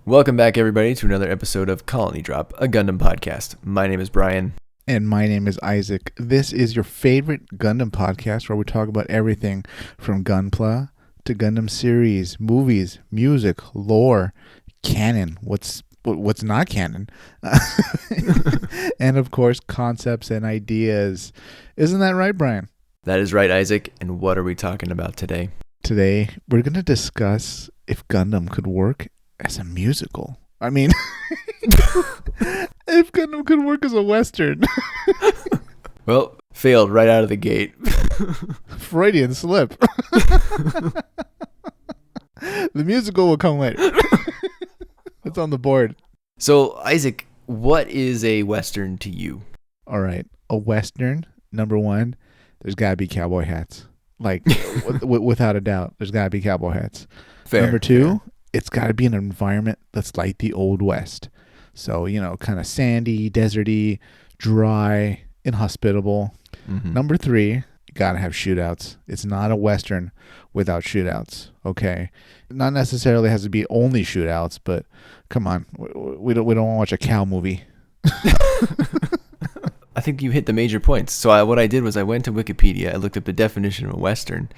Welcome back, everybody, to another episode of Colony Drop, a Gundam podcast. My name is Brian. And my name is Isaac. This is your favorite Gundam podcast where we talk about everything from Gunpla to Gundam series, movies, music, lore, canon, what's not canon, and of course, concepts and ideas. Isn't that right, Brian? That is right, Isaac. And what are we talking about today? Today, we're going to discuss if Gundam could work as a musical. I mean, if Gundam could work as a Western. Well, failed right out of the gate. Freudian slip. The musical will come later. It's on the board. So, Isaac, what is a Western to you? All right. A Western, number one, there's got to be cowboy hats. Like, without a doubt, there's got to be cowboy hats. Fair. Number two, fair. It's got to be an environment that's like the Old West. So, kind of sandy, deserty, dry, inhospitable. Mm-hmm. Number three, you got to have shootouts. It's not a Western without shootouts, okay? Not necessarily has to be only shootouts, but come on. We don't want to watch a cow movie. I think you hit the major points. So what I did was I went to Wikipedia. I looked up the definition of a Western.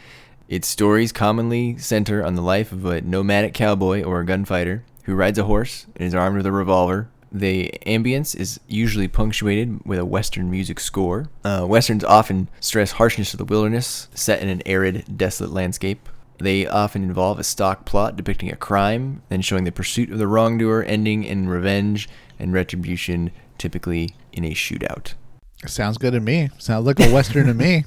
Its stories commonly center on the life of a nomadic cowboy or a gunfighter who rides a horse and is armed with a revolver. The ambience is usually punctuated with a Western music score. Westerns often stress harshness of the wilderness, set in an arid, desolate landscape. They often involve a stock plot depicting a crime, then showing the pursuit of the wrongdoer, ending in revenge and retribution, typically in a shootout. Sounds good to me. Sounds like a Western to me.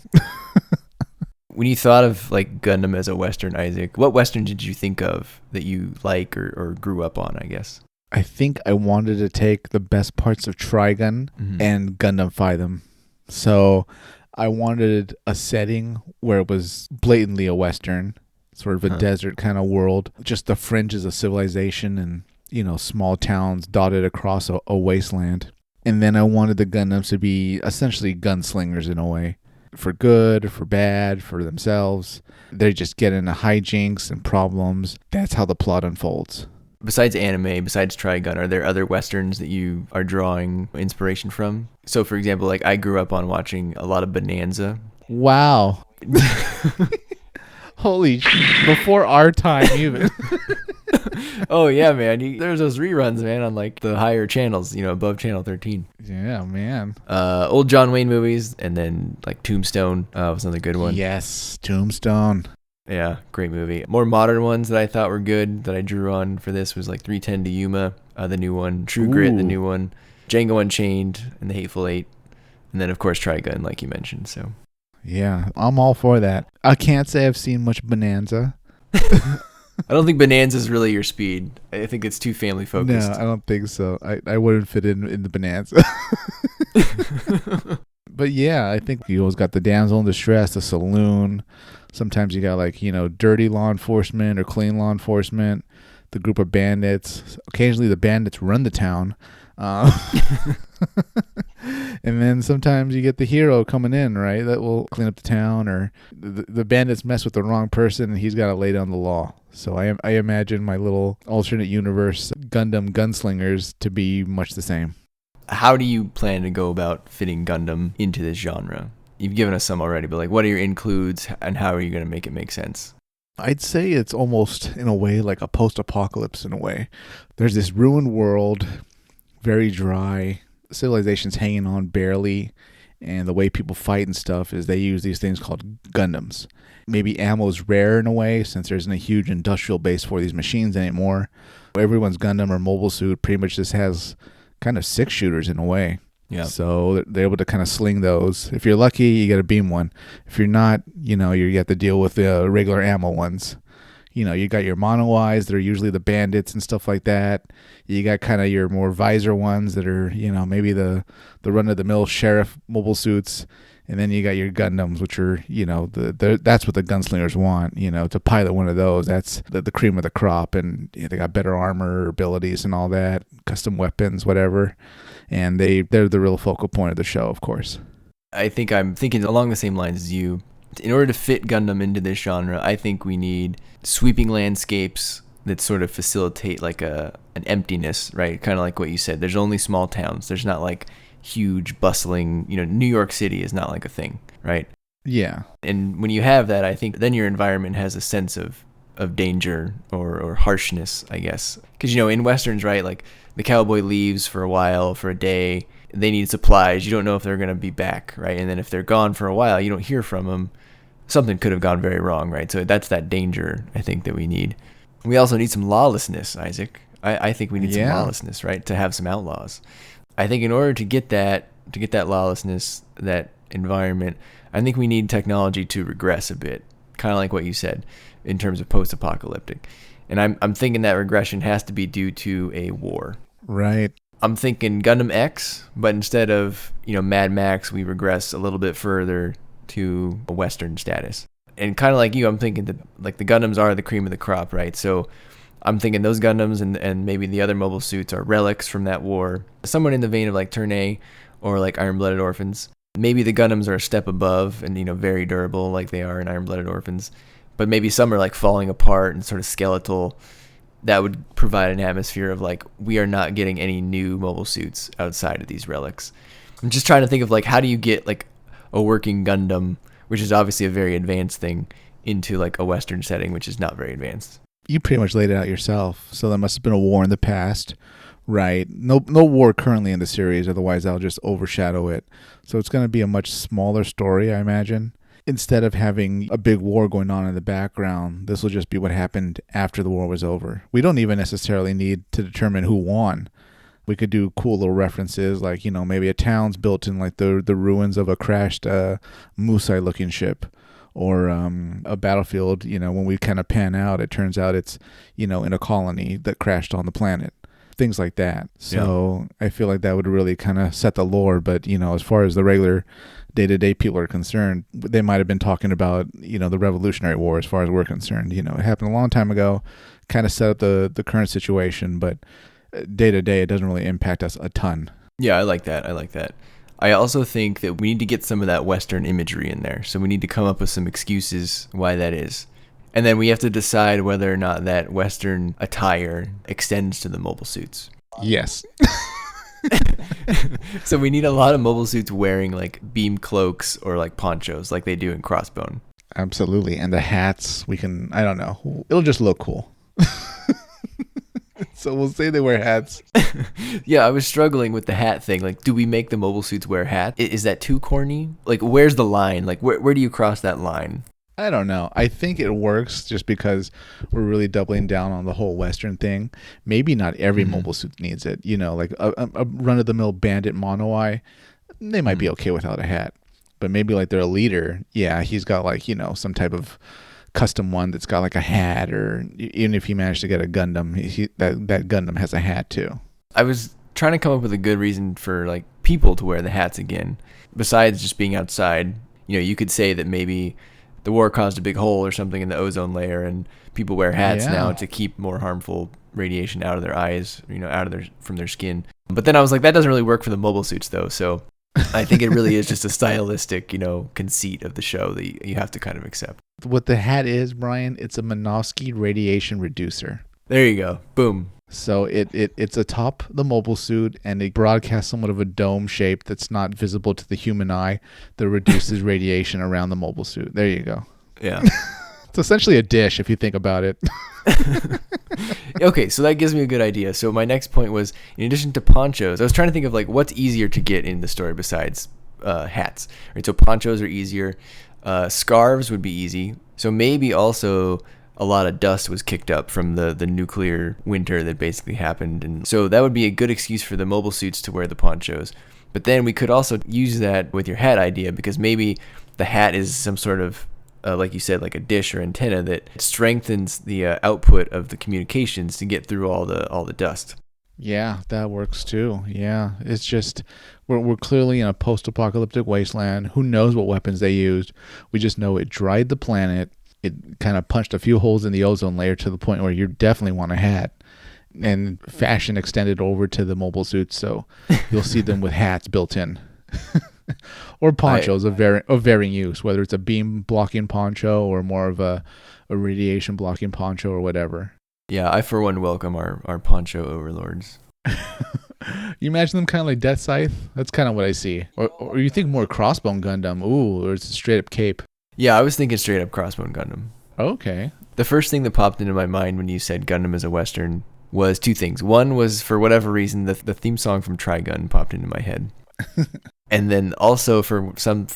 When you thought of like Gundam as a Western, Isaac, what Western did you think of that you like or grew up on, I guess? I think I wanted to take the best parts of Trigun and Gundamify them. So I wanted a setting where it was blatantly a Western, sort of a desert kind of world, just the fringes of civilization and, small towns dotted across a wasteland. And then I wanted the Gundams to be essentially gunslingers in a way. For good, for bad, for themselves. They just get into hijinks and problems. That's how the plot unfolds. Besides anime, besides Trigun, are there other Westerns that you are drawing inspiration from? So, for example, like I grew up on watching a lot of Bonanza. Wow. Holy shit. Before our time even. Oh, yeah, man. There's those reruns, man, on like the higher channels, above Channel 13. Yeah, man. Old John Wayne movies, and then like Tombstone was another good one. Yes, Tombstone. Yeah, great movie. More modern ones that I thought were good that I drew on for this was like 310 to Yuma, the new one, True Grit, the new one, Django Unchained, and The Hateful Eight, and then of course Trigun, like you mentioned. So yeah, I'm all for that. I can't say I've seen much Bonanza. I don't think Bonanza's really your speed. I think it's too family focused. No, I don't think so. I wouldn't fit in the Bonanza. But yeah, I think you always got the damsel in distress, the saloon. Sometimes you got like, dirty law enforcement or clean law enforcement, the group of bandits. Occasionally the bandits run the town. And then sometimes you get the hero coming in, right? That will clean up the town, or the bandits mess with the wrong person and he's got to lay down the law. So I imagine my little alternate universe Gundam gunslingers to be much the same. How do you plan to go about fitting Gundam into this genre? You've given us some already, but like, what are your includes and how are you going to make it make sense? I'd say it's almost, in a way, like a post-apocalypse in a way. There's this ruined world, very dry, civilization's hanging on barely, and the way people fight and stuff is they use these things called Gundams. Maybe ammo's rare in a way, since there isn't a huge industrial base for these machines anymore. Everyone's Gundam or mobile suit pretty much just has kind of six shooters in a way. Yeah. So they're able to kind of sling those. If you're lucky, you get a beam one. If you're not, you have to deal with the regular ammo ones. You got your mono eyes that are usually the bandits and stuff like that. You got kind of your more visor ones that are, maybe the run-of-the-mill sheriff mobile suits. And then you got your Gundams, which are, that's what the gunslingers want, to pilot one of those. That's the cream of the crop. And they got better armor abilities and all that, custom weapons, whatever. And they're the real focal point of the show, of course. I think I'm thinking along the same lines as you. In order to fit Gundam into this genre, I think we need sweeping landscapes that sort of facilitate like a an emptiness, right? Kind of like what you said. There's only small towns. There's not like huge bustling, New York City is not like a thing, right? Yeah. And when you have that, I think then your environment has a sense of danger or harshness, I guess. Because, in Westerns, right, like the cowboy leaves for a while, for a day, they need supplies. You don't know if they're going to be back, right? And then if they're gone for a while, you don't hear from them. Something could have gone very wrong, right? So that's that danger, I think, that we need. We also need some lawlessness, Isaac. I think we need some lawlessness, right? To have some outlaws. I think in order to get that lawlessness, that environment, I think we need technology to regress a bit, kind of like what you said in terms of post-apocalyptic. And I'm thinking that regression has to be due to a war. Right. I'm thinking Gundam X, but instead of, Mad Max, we regress a little bit further to a Western status. And kind of like you, I'm thinking that like the Gundams are the cream of the crop, right? So I'm thinking those Gundams and maybe the other mobile suits are relics from that war. Somewhat in the vein of like Turn A or like Iron-Blooded Orphans. Maybe the Gundams are a step above and, very durable like they are in Iron-Blooded Orphans. But maybe some are like falling apart and sort of skeletal. That would provide an atmosphere of like, we are not getting any new mobile suits outside of these relics. I'm just trying to think of like, how do you get like a working Gundam, which is obviously a very advanced thing, into like a Western setting, which is not very advanced. You pretty much laid it out yourself. So there must have been a war in the past, right? No war currently in the series, otherwise that'll just overshadow it. So it's going to be a much smaller story, I imagine. Instead of having a big war going on in the background, this will just be what happened after the war was over. We don't even necessarily need to determine who won. We could do cool little references like, maybe a town's built in like the ruins of a crashed Musai looking ship, or a battlefield, when we kind of pan out, it turns out it's, in a colony that crashed on the planet. Things like that. So yeah. I feel like that would really kind of set the lore. But, as far as the regular day-to-day people are concerned, they might have been talking about, the Revolutionary War as far as we're concerned. It happened a long time ago, kind of set up the current situation, but day-to-day it doesn't really impact us a ton. Yeah, I like that. I also think that we need to get some of that Western imagery in there. So we need to come up with some excuses why that is. And then we have to decide whether or not that Western attire extends to the mobile suits. Yes. So we need a lot of mobile suits wearing like beam cloaks or like ponchos like they do in Crossbone. Absolutely. And the hats, I don't know. It'll just look cool. So we'll say they wear hats. Yeah, I was struggling with the hat thing. Like, do we make the mobile suits wear hats? Is that too corny? Like, where's the line? Like, where do you cross that line? I don't know. I think it works just because we're really doubling down on the whole Western thing. Maybe not every mobile suit needs it. Like a run-of-the-mill bandit mono-eye, they might be okay without a hat. But maybe like their leader, yeah, he's got like, some type of custom one that's got like a hat, or even if he managed to get a Gundam, that Gundam has a hat too. I was trying to come up with a good reason for like people to wear the hats again, besides just being outside. You could say that maybe the war caused a big hole or something in the ozone layer, and people wear hats now to keep more harmful radiation out of their eyes, from their skin. But then I was like, that doesn't really work for the mobile suits though. So I think it really is just a stylistic, conceit of the show that you have to kind of accept. What the hat is, Brian, it's a Minovsky radiation reducer. There you go. Boom. So it's atop the mobile suit, and it broadcasts somewhat of a dome shape that's not visible to the human eye that reduces radiation around the mobile suit. There you go. Yeah. It's essentially a dish if you think about it. Okay, so that gives me a good idea. So my next point was, in addition to ponchos, I was trying to think of like what's easier to get in the story besides hats. Right, so ponchos are easier. Scarves would be easy. So maybe also a lot of dust was kicked up from the nuclear winter that basically happened. And so that would be a good excuse for the mobile suits to wear the ponchos. But then we could also use that with your hat idea, because maybe the hat is some sort of, like you said, like a dish or antenna that strengthens the output of the communications to get through all the dust. Yeah, that works too. Yeah, it's just we're clearly in a post-apocalyptic wasteland. Who knows what weapons they used? We just know it dried the planet. It kind of punched a few holes in the ozone layer to the point where you definitely want a hat. And fashion extended over to the mobile suits, so you'll see them with hats built in. Or ponchos of varying use, whether it's a beam blocking poncho or more of a radiation blocking poncho or whatever. Yeah, I for one welcome our poncho overlords. You imagine them kind of like Death Scythe? That's kind of what I see. Or you think more Crossbone Gundam? Ooh, or it's a straight up cape. Yeah, I was thinking straight up Crossbone Gundam. Okay. The first thing that popped into my mind when you said Gundam as a Western was two things. One was, for whatever reason, the theme song from Trigun popped into my head. And then also for some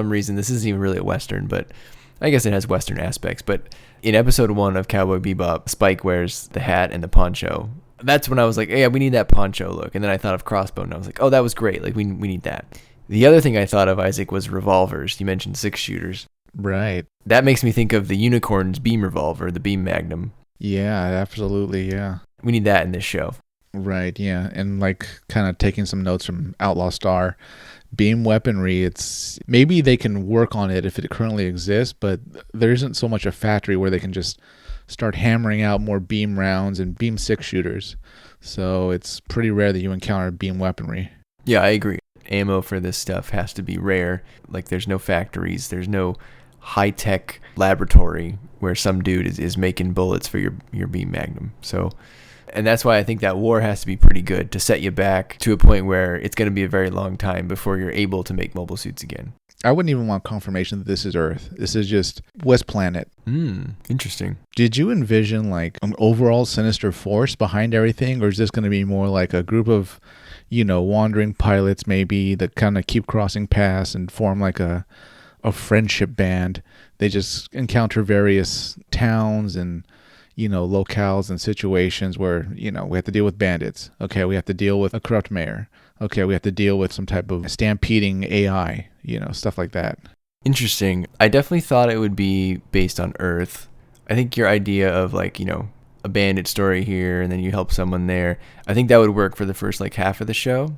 reason, this isn't even really a Western, but I guess it has Western aspects. But in episode 1 of Cowboy Bebop, Spike wears the hat and the poncho. That's when I was like, yeah, we need that poncho look. And then I thought of Crossbone, and I was like, oh, that was great. Like, we need that. The other thing I thought of, Isaac, was revolvers. You mentioned 6-shooters. Right. That makes me think of the Unicorn's beam revolver, the beam magnum. Yeah, absolutely, yeah. We need that in this show. Right, yeah. And like kind of taking some notes from Outlaw Star, beam weaponry, it's maybe they can work on it if it currently exists, but there isn't so much a factory where they can just start hammering out more beam rounds and beam 6-shooters. So it's pretty rare that you encounter beam weaponry. Yeah, I agree. Ammo for this stuff has to be rare. Like, there's no factories, there's no high-tech laboratory where some dude is making bullets for your beam magnum. So, and that's why I think that war has to be pretty good to set you back to a point where it's going to be a very long time before you're able to make mobile suits again. I wouldn't even want confirmation that this is Earth. This is just West Planet. Interesting. Did you envision like an overall sinister force behind everything, or is this going to be more like a group of, wandering pilots maybe that kind of keep crossing paths and form like a friendship band? They just encounter various towns and locales and situations where we have to deal with bandits. Okay, we have to deal with a corrupt mayor. Okay, we have to deal with some type of stampeding AI, stuff like that. Interesting. I definitely thought it would be based on Earth. I think your idea of like, a bandit story here and then you help someone there, I think that would work for the first like half of the show.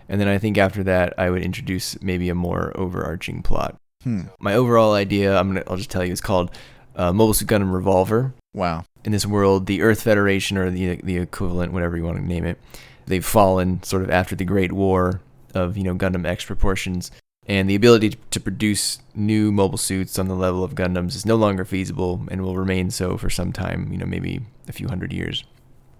And then I think after that I would introduce maybe a more overarching plot. My overall idea, I'll just tell you, it's called Mobile Suit Gundam Revolver. Wow. In this world, the Earth Federation, or the equivalent, whatever you want to name it, they've fallen sort of after the Great War of, Gundam X proportions. And the ability to produce new mobile suits on the level of Gundams is no longer feasible and will remain so for some time, maybe a few hundred years.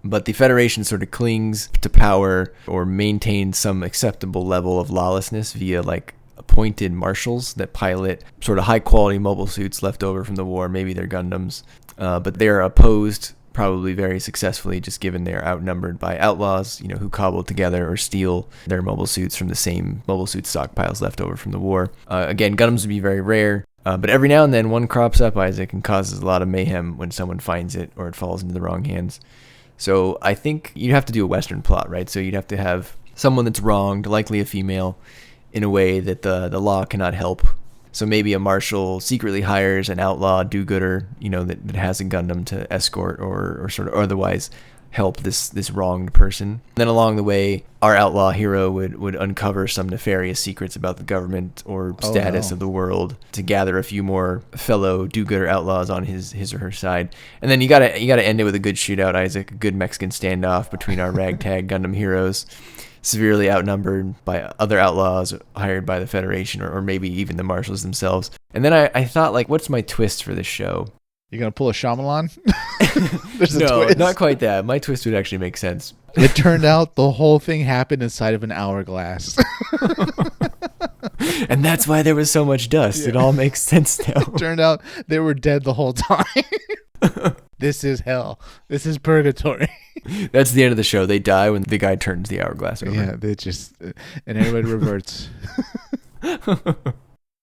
But the Federation sort of clings to power or maintains some acceptable level of lawlessness via like appointed marshals that pilot sort of high quality mobile suits left over from the war. Maybe they're Gundams, but they're opposed probably very successfully, just given they're outnumbered by outlaws, who cobble together or steal their mobile suits from the same mobile suit stockpiles left over from the war. Again, Gundams would be very rare, but every now and then one crops up, Isaac, and causes a lot of mayhem when someone finds it or it falls into the wrong hands. So I think you'd have to do a Western plot, right? So you'd have to have someone that's wronged, likely a female, in a way that the law cannot help. So maybe a marshal secretly hires an outlaw do-gooder, that has a Gundam to escort or sort of otherwise help this wronged person. And then along the way, our outlaw hero would uncover some nefarious secrets about the government or status of the world to gather a few more fellow do-gooder outlaws on his or her side. And then you gotta end it with a good shootout, Isaac, a good Mexican standoff between our ragtag Gundam heroes, severely outnumbered by other outlaws hired by the Federation or maybe even the marshals themselves. And then I thought, like, what's my twist for this show? You gonna pull a Shyamalan? There's a No, twist. not quite that. My twist would actually make sense. It turned out the whole thing happened inside of an hourglass. And that's why there was so much dust. Yeah. It all makes sense now. It turned out they were dead the whole time. This is hell. This is purgatory. That's the end of the show. They die when the guy turns the hourglass over. Yeah, they just, and everybody reverts.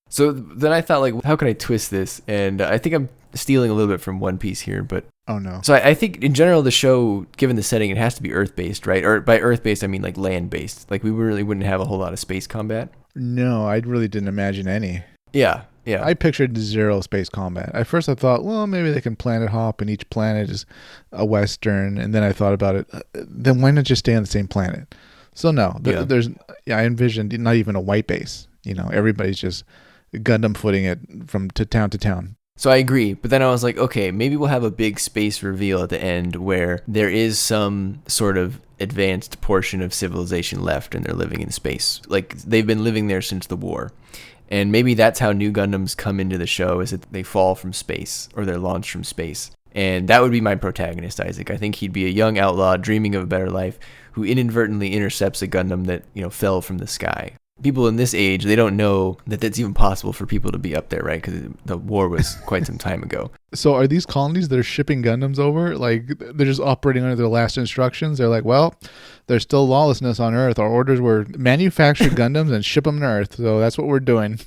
So then I thought, like, how can I twist this? And I think I'm stealing a little bit from One Piece here, but... Oh, no. So I think, in general, the show, given the setting, it has to be Earth-based, right? Or by Earth-based, I mean, like, land-based. Like, we really wouldn't have a whole lot of space combat. No, I really didn't imagine any. Yeah. I pictured zero space combat. At first I thought, well, maybe they can planet hop and each planet is a Western. And then I thought about it. Then why not just stay on the same planet? So no, I envisioned not even a white base. Everybody's just Gundam footing it from town to town. So I agree. But then I was like, okay, maybe we'll have a big space reveal at the end where there is some sort of advanced portion of civilization left and they're living in space. Like, they've been living there since the war. And maybe that's how new Gundams come into the show, is that they fall from space or they're launched from space. And that would be my protagonist, Isaac. I think he'd be a young outlaw dreaming of a better life who inadvertently intercepts a Gundam that, fell from the sky. People in this age, they don't know that that's even possible for people to be up there, right? Because the war was quite some time ago. So are these colonies that are shipping Gundams over, like they're just operating under their last instructions? They're like, well, there's still lawlessness on Earth. Our orders were manufacture Gundams and ship them to Earth. So that's what we're doing.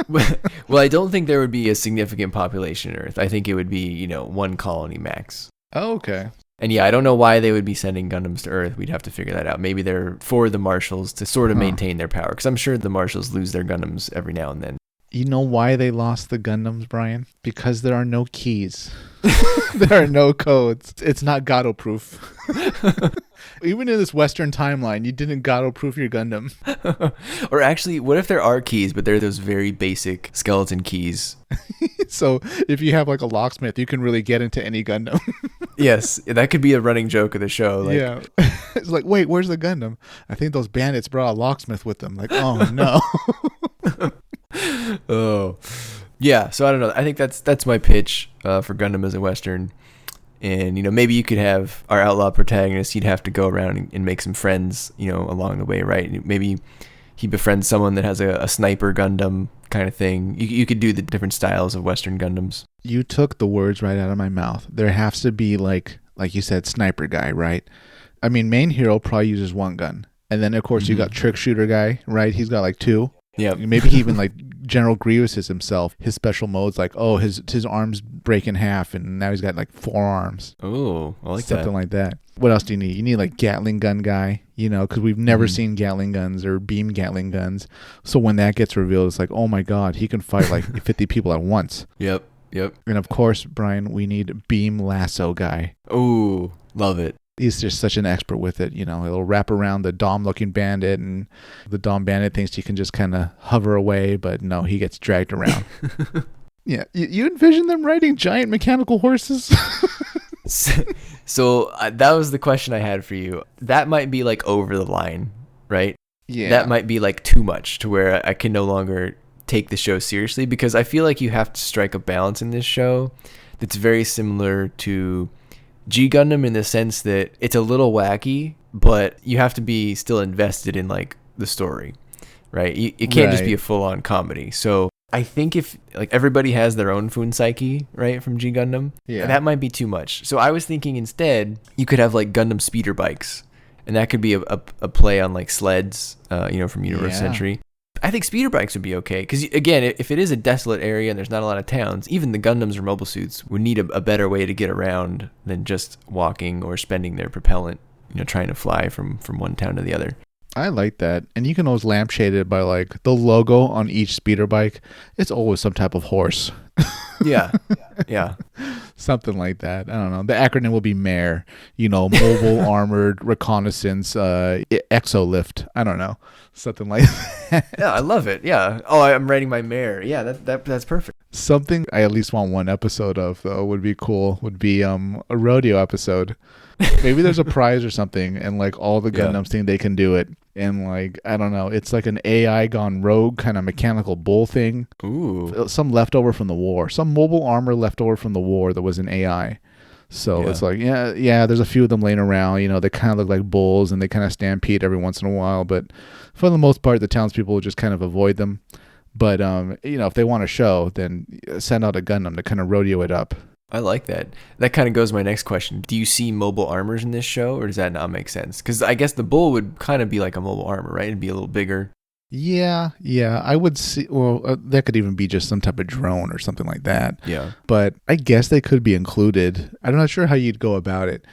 Well, I don't think there would be a significant population on Earth. I think it would be, one colony max. Oh, okay. And yeah, I don't know why they would be sending Gundams to Earth. We'd have to figure that out. Maybe they're for the marshals to sort of maintain their power. Because I'm sure the marshals lose their Gundams every now and then. You know why they lost the Gundams, Brian? Because there are no keys. There are no codes. It's not Gato-proof. Even in this Western timeline, you didn't Gato-proof your Gundam. Or actually, what if there are keys, but they're those very basic skeleton keys? So if you have like a locksmith, you can really get into any Gundam. Yes, that could be a running joke of the show. Like, yeah. It's like, wait, where's the Gundam? I think those bandits brought a locksmith with them. Like, oh, no. Oh. Yeah, so I don't know. I think that's my pitch for Gundam as a Western. And, maybe you could have our outlaw protagonist. He'd have to go around and make some friends, along the way, right? Maybe he befriends someone that has a sniper Gundam kind of thing. You could do the different styles of Western Gundams. You took the words right out of my mouth. There has to be, like you said, sniper guy, right? I mean, main hero probably uses one gun. And then, of course, you got trick shooter guy, right? He's got like two. Yeah. Maybe he even like General Grievous is himself. His special mode's like, oh, his arms break in half, and now he's got like 4 arms. Oh, I like something that. like that. What else do you need? You need like Gatling gun guy, because we've never seen Gatling guns or beam Gatling guns. So when that gets revealed, it's like, oh my God, he can fight like 50 people at once. Yep. And of course, Brian, we need beam lasso guy. Oh, love it. He's just such an expert with it. He'll wrap around the Dom-looking bandit, and the Dom bandit thinks he can just kind of hover away, but no, he gets dragged around. Yeah. You envision them riding giant mechanical horses? So that was the question I had for you. That might be like over the line, right? Yeah. That might be like too much to where I can no longer take the show seriously, because I feel like you have to strike a balance in this show that's very similar to G Gundam, in the sense that it's a little wacky, but you have to be still invested in like the story, right? It can't just be a full-on comedy. So I think if like everybody has their own Fun Psyche, right, from G Gundam, that might be too much. So I was thinking instead you could have like Gundam speeder bikes, and that could be a play on like sleds, from Universe Century. I think speeder bikes would be okay, because again, if it is a desolate area and there's not a lot of towns, even the Gundams or mobile suits would need a better way to get around than just walking or spending their propellant, trying to fly from one town to the other. I like that. And you can always lampshade it by like the logo on each speeder bike. It's always some type of horse. Yeah. Something like that. I don't know. The acronym will be M.A.R.E.s, mobile armored reconnaissance exolift. I don't know. Something like that. Yeah, I love it. Yeah. Oh, I'm writing my M.A.R.E. Yeah, that's perfect. Something I at least want one episode of, though, would be cool. Would be a rodeo episode. Maybe there's a prize or something, and like all the Gundams think they can do it. And like, I don't know, it's like an AI gone rogue kind of mechanical bull thing. Ooh. Some leftover from the war. Some mobile armor leftover from the war that was an AI. So it's like, yeah, there's a few of them laying around. They kind of look like bulls, and they kind of stampede every once in a while. But for the most part, the townspeople will just kind of avoid them. But, if they want to show, then send out a Gundam to kind of rodeo it up. I like that. That kind of goes to my next question. Do you see mobile armors in this show, or does that not make sense? Because I guess the bull would kind of be like a mobile armor, right? It'd be a little bigger. Yeah. I would see. Well, that could even be just some type of drone or something like that. Yeah. But I guess they could be included. I'm not sure how you'd go about it.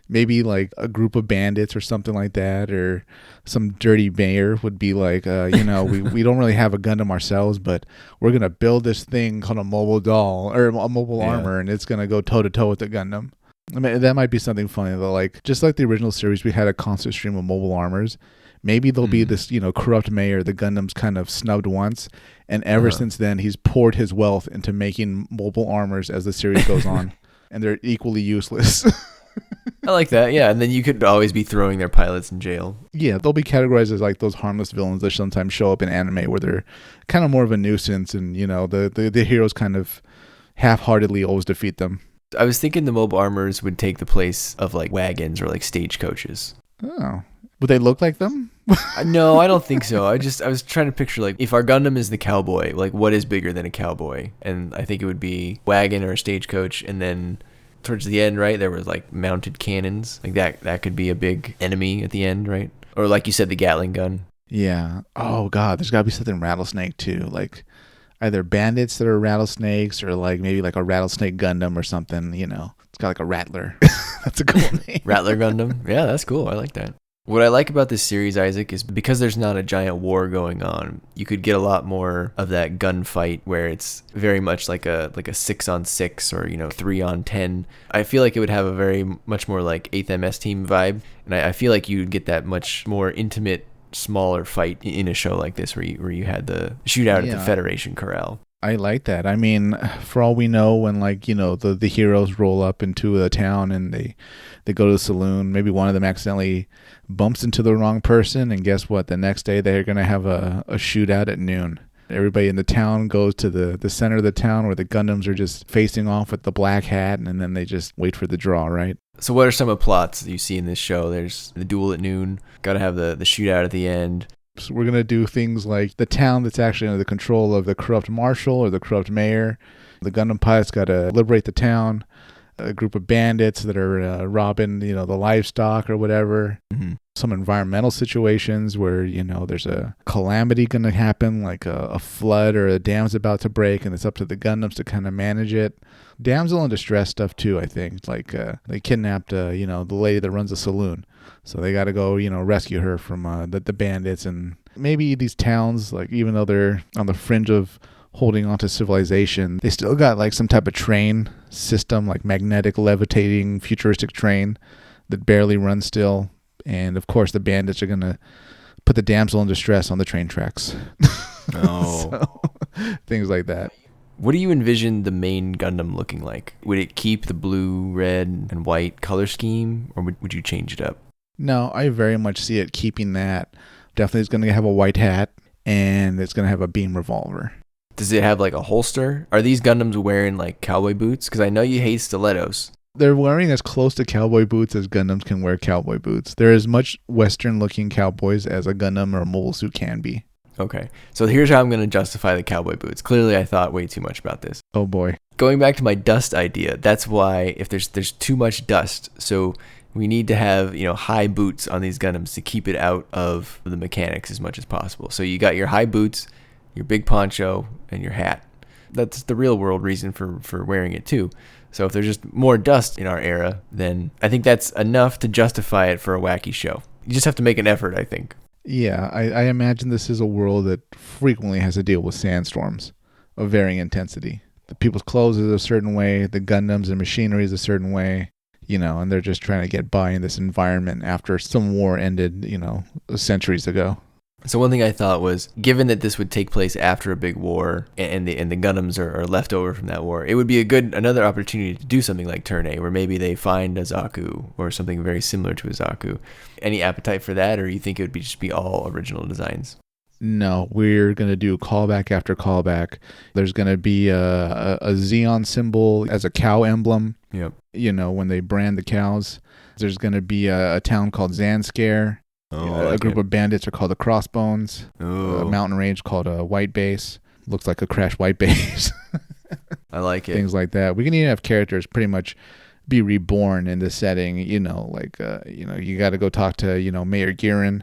Maybe like a group of bandits or something like that, or some dirty mayor would be like, we don't really have a Gundam ourselves, but we're going to build this thing called a mobile doll or a mobile armor, and it's going to go toe to toe with the Gundam. I mean, that might be something funny though. Like, just like the original series, we had a constant stream of mobile armors. Maybe there'll be this, corrupt mayor the Gundam's kind of snubbed once, and ever since then, he's poured his wealth into making mobile armors as the series goes on, and they're equally useless. I like that, yeah. And then you could always be throwing their pilots in jail. Yeah, they'll be categorized as like those harmless villains that sometimes show up in anime where they're kind of more of a nuisance, and the heroes kind of half-heartedly always defeat them. I was thinking the mobile armors would take the place of like wagons or like stagecoaches. Oh. Would they look like them? No, I don't think so. I was trying to picture like if our Gundam is the cowboy, like what is bigger than a cowboy? And I think it would be wagon or a stagecoach, and then towards the end, right, there was like mounted cannons. Like that could be a big enemy at the end, right? Or like you said, the Gatling gun. Yeah. Oh god, there's got to be something rattlesnake too. Like either bandits that are rattlesnakes or like maybe like a rattlesnake Gundam or something, you know. It's got like a rattler. That's a cool name. Rattler Gundam. Yeah, that's cool. I like that. What I like about this series, Isaac, is because there's not a giant war going on, you could get a lot more of that gunfight where it's very much like a 6-on-6 or, 3-on-10. I feel like it would have a very much more like 8th MS team vibe, and I feel like you'd get that much more intimate, smaller fight in a show like this where you had the shootout at the Federation Corral. I like that. I mean, for all we know, when the heroes roll up into a town and they go to the saloon, maybe one of them accidentally bumps into the wrong person, and guess what? The next day they're going to have a shootout at noon. Everybody in the town goes to the center of the town where the Gundams are just facing off with the black hat, and then they just wait for the draw, right? So what are some of the plots that you see in this show? There's the duel at noon, got to have the shootout at the end. So we're going to do things like the town that's actually under the control of the corrupt marshal or the corrupt mayor. The Gundam pilots got to liberate the town. A group of bandits that are robbing, the livestock or whatever. Mm-hmm. Some environmental situations where, there's a calamity going to happen, like a flood or a dam's about to break, and it's up to the Gundams to kind of manage it. Damsel in distress stuff too, I think. Like they kidnapped, the lady that runs a saloon. So they got to go, rescue her from the bandits. And maybe these towns, like even though they're on the fringe of holding on to civilization, they still got like some type of train system, like magnetic, levitating, futuristic train that barely runs still. And of course, the bandits are going to put the damsel in distress on the train tracks. Oh. So, things like that. What do you envision the main Gundam looking like? Would it keep the blue, red, and white color scheme, or would you change it up? No, I very much see it keeping that. Definitely it's going to have a white hat, and it's going to have a beam revolver. Does it have like a holster? Are these Gundams wearing like cowboy boots? Because I know you hate stilettos. They're wearing as close to cowboy boots as Gundams can wear cowboy boots. They're as much Western-looking cowboys as a Gundam or a mobile suit can be. Okay, so here's how I'm going to justify the cowboy boots. Clearly, I thought way too much about this. Oh boy. Going back to my dust idea, that's why if there's too much dust, so we need to have high boots on these Gundams to keep it out of the mechanics as much as possible. So you got your high boots, your big poncho, and your hat. That's the real world reason for wearing it too. So if there's just more dust in our era, then I think that's enough to justify it for a wacky show. You just have to make an effort, I think. Yeah, I imagine this is a world that frequently has to deal with sandstorms of varying intensity. The people's clothes is a certain way, the Gundams and machinery is a certain way, and they're just trying to get by in this environment after some war ended, centuries ago. So one thing I thought was, given that this would take place after a big war and the Gundams are left over from that war, it would be another opportunity to do something like Turn A, where maybe they find a Zaku or something very similar to a Zaku. Any appetite for that, or you think it would just be all original designs? No, we're going to do callback after callback. There's going to be a Xeon symbol as a cow emblem. Yep. When they brand the cows. There's going to be a town called Zanskare. Oh, a group of bandits are called the Crossbones. Oh. A mountain range called a White Base. Looks like a crashed White Base. I like it. Things like that. We can even have characters pretty much be reborn in the setting. You got to go talk to Mayor Girin.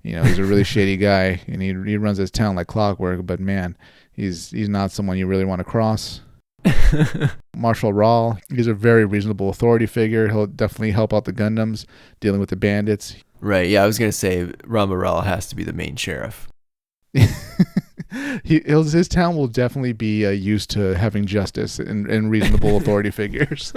He's a really shady guy, and he runs his town like clockwork. But man, he's not someone you really want to cross. Marshal Rahl, he's a very reasonable authority figure. He'll definitely help out the Gundams dealing with the bandits. Right, yeah, I was going to say Ramba Rahl has to be the main sheriff. His town will definitely be used to having justice and reasonable authority figures.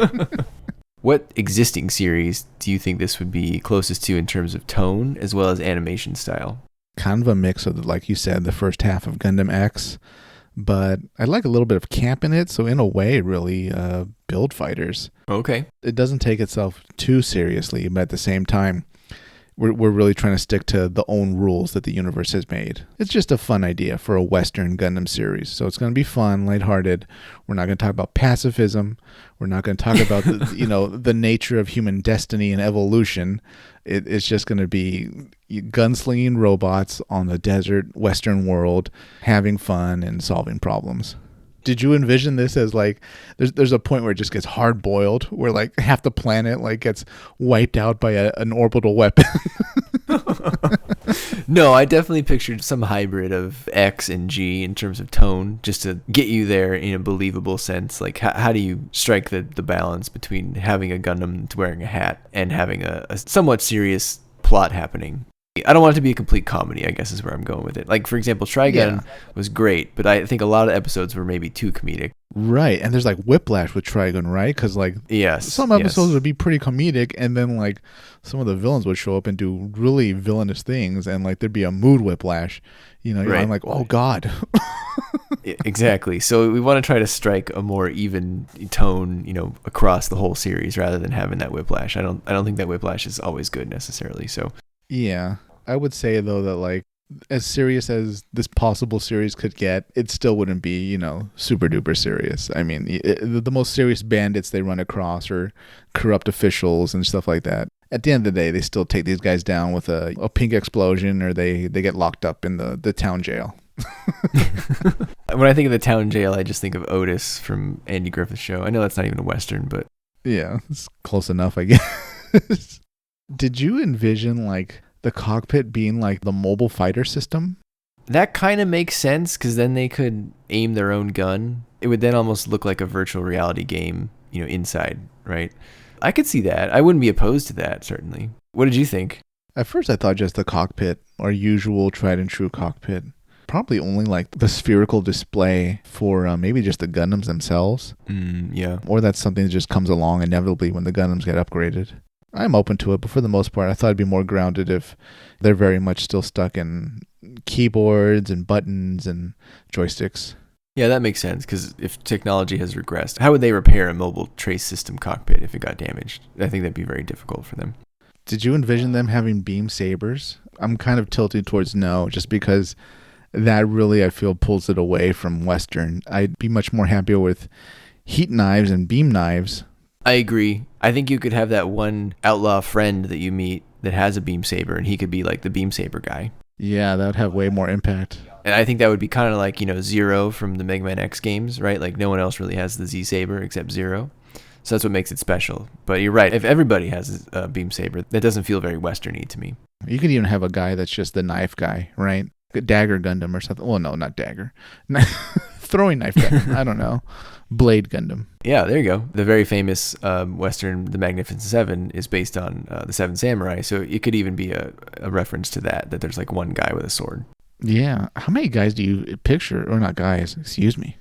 What existing series do you think this would be closest to in terms of tone as well as animation style? Kind of a mix of, like you said, the first half of Gundam X, but I like a little bit of camp in it, so in a way, really, build fighters. Okay. It doesn't take itself too seriously, but at the same time, we're really trying to stick to the own rules that the universe has made. It's just a fun idea for a Western Gundam series. So it's going to be fun, lighthearted. We're not going to talk about pacifism. We're not going to talk about the nature of human destiny and evolution. It's just going to be gunslinging robots on the desert Western world, having fun and solving problems. Did you envision this as like there's a point where it just gets hard boiled, where like half the planet like gets wiped out by an orbital weapon? No, I definitely pictured some hybrid of X and G in terms of tone, just to get you there in a believable sense. Like, how do you strike the balance between having a Gundam that's wearing a hat and having a somewhat serious plot happening? I don't want it to be a complete comedy, I guess is where I'm going with it. Like, for example, Trigun was great, but I think a lot of episodes were maybe too comedic. Right, and there's like whiplash with Trigun, right? Because like some episodes would be pretty comedic, and then like some of the villains would show up and do really villainous things, and like there'd be a mood whiplash. Right. I'm like, oh God. Exactly. So we want to try to strike a more even tone, across the whole series rather than having that whiplash. I don't think that whiplash is always good necessarily. So yeah. I would say, though, that, like, as serious as this possible series could get, it still wouldn't be, super duper serious. I mean, the most serious bandits they run across are corrupt officials and stuff like that. At the end of the day, they still take these guys down with a pink explosion, or they get locked up in the town jail. When I think of the town jail, I just think of Otis from Andy Griffith's show. I know that's not even a Western, but... Yeah, it's close enough, I guess. Did you envision, like, the cockpit being like the mobile fighter system? That kind of makes sense, because then they could aim their own gun. It would then almost look like a virtual reality game, inside, right? I could see that. I wouldn't be opposed to that, certainly. What did you think? At first, I thought just the cockpit, our usual tried and true cockpit. Probably only like the spherical display for maybe just the Gundams themselves. Yeah. Or that's something that just comes along inevitably when the Gundams get upgraded. I'm open to it, but for the most part, I thought it'd be more grounded if they're very much still stuck in keyboards and buttons and joysticks. Yeah, that makes sense, because if technology has regressed, how would they repair a mobile trace system cockpit if it got damaged? I think that'd be very difficult for them. Did you envision them having beam sabers? I'm kind of tilting towards no, just because that really, I feel, pulls it away from Western. I'd be much more happier with heat knives and beam knives. I agree. I think you could have that one outlaw friend that you meet that has a beam saber, and he could be like the beam saber guy. Yeah, that would have way more impact. And I think that would be kind of like, Zero from the Mega Man X games, right? Like no one else really has the Z saber except Zero. So that's what makes it special. But you're right. If everybody has a beam saber, that doesn't feel very Western-y to me. You could even have a guy that's just the knife guy, right? A dagger Gundam or something. Well, no, not dagger. Throwing knife Gundam. I don't know. Blade Gundam. Yeah, there you go. The very famous Western, The Magnificent Seven, is based on the Seven Samurai. So it could even be a reference to that there's like one guy with a sword. Yeah. How many guys do you picture, or not guys, excuse me.